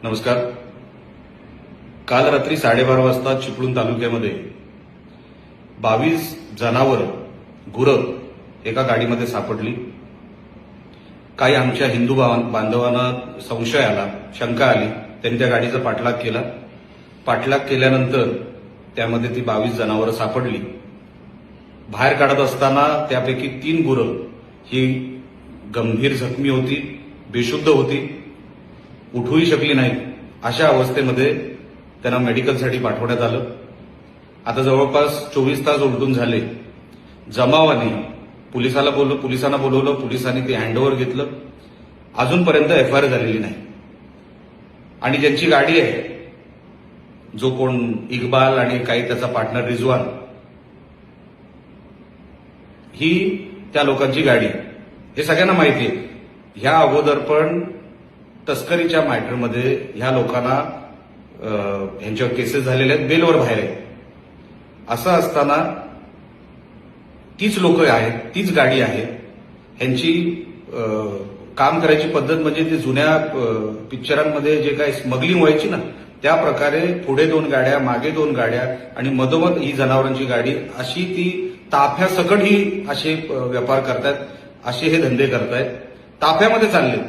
नमस्कार. काल रात्री 12:30 वाजता चिपळूण तालुक्यामध्ये 22 जनावर गुरं एका गाडीमध्ये सापडली. काही आमच्या हिंदू बांधवांना संशय आला, शंका आली. त्यांनी त्या गाडीचा पाठलाग केला. पाठलाग केल्यानंतर त्यामध्ये ती 22 जनावरं सापडली. बाहेर काढत असताना त्यापैकी 3 गुरं ही गंभीर जखमी होती, बेशुद्ध होती, उठूही शकली नाही. अशा अवस्थेमध्ये त्यांना मेडिकलसाठी पाठवण्यात आलं. आता जवळपास 24 तास उलटून झाले. जमावाने पोलिसांना बोलवलं. पोलिसांनी ते हँडओव्हर घेतलं. अजूनपर्यंत एफआयआर झालेली नाही. आणि ज्यांची गाडी आहे, जो कोण इक्बाल आणि काही त्याचा पार्टनर रिजवान, ही त्या लोकांची गाडी हे सगळ्यांना माहिती आहे. ह्या अगोदर पण तस्करीच्या मॅटरमध्ये ह्या लोकांना ह्यांच्यावर केसेस झालेल्या आहेत, बेलवर बाहेर आहेत. असं असताना तीच लोक आहेत, तीच गाडी आहे. ह्यांची काम करायची पद्धत म्हणजे ती जुन्या पिक्चरांमध्ये जे काही स्मगलिंग व्हायची ना, त्या प्रकारे पुढे 2 गाड्या, मागे 2 गाड्या आणि मधोमध ही जनावरांची गाडी, अशी ती ताफ्यासकट ही असे व्यापार करतायत, असे हे धंदे करतायत. ताफ्यामध्ये चालले.